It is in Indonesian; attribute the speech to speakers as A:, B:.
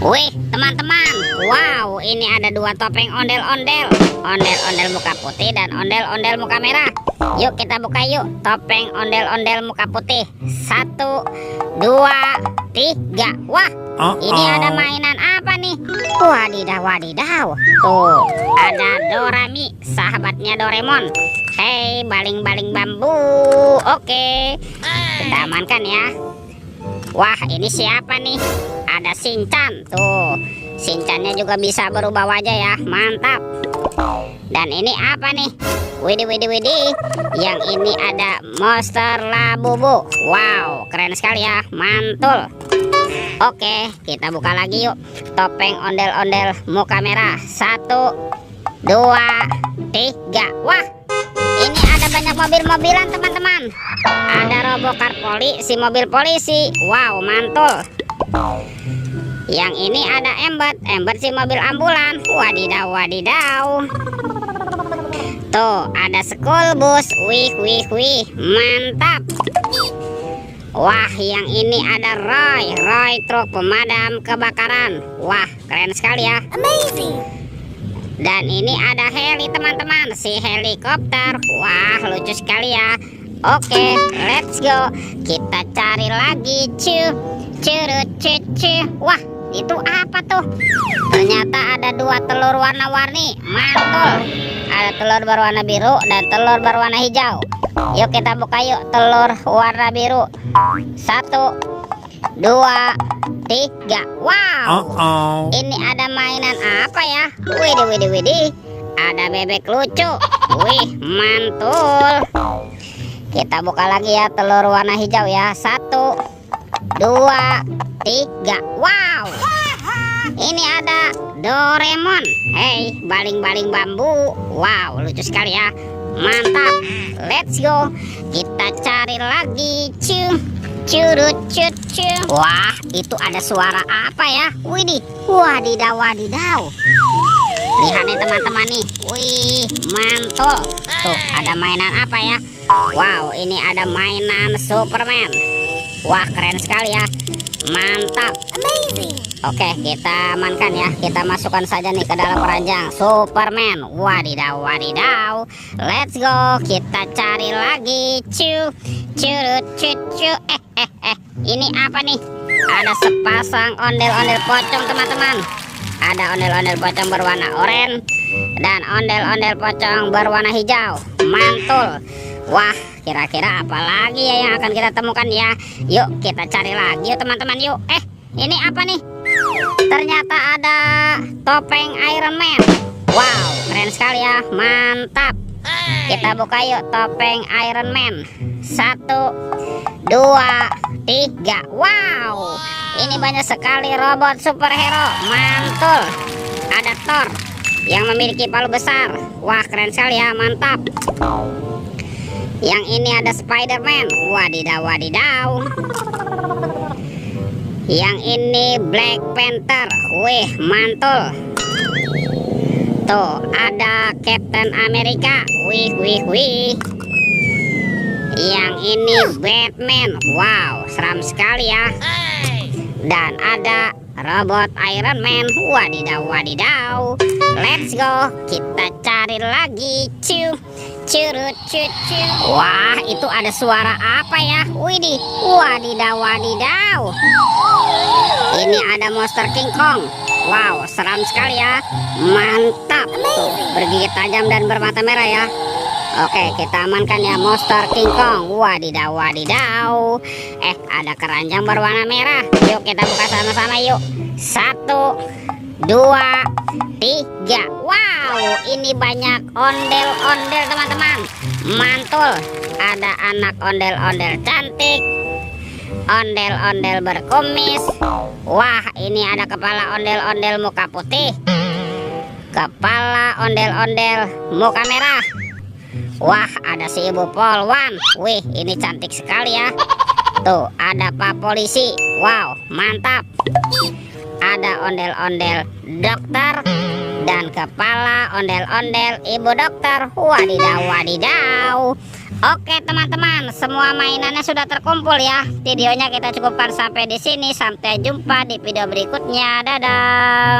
A: Wih, teman-teman. Wow, ini ada dua topeng ondel-ondel. Ondel-ondel muka putih dan ondel-ondel muka merah. Yuk kita buka yuk. Topeng ondel-ondel muka putih. 1, 2, 3. Wah, ini ada mainan apa nih? Wadidaw, wadidaw. Tuh, ada Dorami, sahabatnya Doraemon. Hei, baling-baling bambu. Oke, kita amankan ya. Wah, ini siapa nih? Ada Shinchan. Tuh, Shinchannya juga bisa berubah wajah ya. Mantap. Dan ini apa nih? Widih, widih, widih. Yang ini ada Monster Labubu. Wow, keren sekali ya. Mantul. Oke, kita buka lagi yuk. Topeng ondel-ondel muka merah. 1, 2, 3. Wah, ini ada banyak mobil-mobilan teman-teman. Ada Robocar polisi, mobil polisi. Wow, mantul. Yang ini ada Embet si mobil ambulan. Wadidaw, wadidaw. Tuh, ada school bus. Wih, wih, wih. Mantap. Wah, yang ini ada Roy truk pemadam kebakaran. Wah, keren sekali ya.
B: Amazing.
A: Dan ini ada heli teman-teman, si helikopter. Wah, lucu sekali ya. Oke, let's go. Kita cari lagi. Curut. Wah, itu apa tuh? Ternyata ada dua telur warna-warni. Mantul. Ada telur berwarna biru dan telur berwarna hijau. Yuk kita buka yuk telur warna biru. 1, 2, 3. Wow. Ini ada mainan apa ya? Widih, widih, widih. Ada bebek lucu. Wih, mantul. Kita buka lagi ya telur warna hijau ya. 1, 2, 3. Wow. Ini ada Doraemon. Hei, baling-baling bambu. Wow, lucu sekali ya. Mantap. Let's go. Kita cari lagi. Curut. Wah, itu ada suara apa ya? Widih. Wadidaw, wadidaw. Lihat nih teman-teman nih. Wih, mantul. Tuh, ada mainan apa ya? Wow, ini ada mainan Superman. Wah, keren sekali ya. Mantap.
B: Amazing.
A: Oke, kita amankan ya. Kita masukkan saja nih ke dalam keranjang Superman. Wadidaw, wadidaw. Let's go. Kita cari lagi. Curut. Ini apa nih? Ada sepasang ondel-ondel pocong teman-teman. Ada ondel-ondel pocong berwarna oranye dan ondel-ondel pocong berwarna hijau. Mantul. Wah, kira-kira apa lagi ya yang akan kita temukan ya? Yuk kita cari lagi yuk teman-teman yuk. Ini apa nih? Ternyata ada topeng Iron Man. Wow, keren sekali ya. Mantap. Kita buka yuk topeng Iron Man. 1, 2, 3. Wow, ini banyak sekali robot superhero. Mantul. Ada Thor yang memiliki palu besar. Wah, keren sekali ya. Mantap. Yang ini ada Spider-Man. Wadidaw, wadidaw. Yang ini Black Panther. Wih, mantul. Tuh, ada Captain America. Wih. Yang ini Batman. Wow, seram sekali ya. Dan ada robot Iron Man. Wadidaw, wadidaw. Let's go. Kita cari lagi. Curut. Wah, itu ada suara apa ya? Widih. Wadidaw, wadidaw. Ini ada monster King Kong. Wow, seram sekali ya. Mantap. Tuh, bergigit tajam dan bermata merah ya. Oke, kita amankan ya monster King Kong. Wadidaw, wadidaw. Ada keranjang berwarna merah. Yuk kita buka sama-sama yuk. 1, 2, 3. Wow, ini banyak ondel-ondel teman-teman. Mantul. Ada anak ondel-ondel cantik, ondel-ondel berkumis. Wah, ini ada kepala ondel-ondel muka putih, kepala ondel-ondel muka merah. Wah, ada si ibu polwan. Wih, ini cantik sekali ya. Tuh, ada pak polisi. Wow, mantap. Ada ondel-ondel dokter dan kepala ondel-ondel ibu dokter. Wadidaw, wadidaw. Oke teman-teman, semua mainannya sudah terkumpul ya. Videonya kita cukupkan sampai di sini. Sampai jumpa di video berikutnya. Dadah.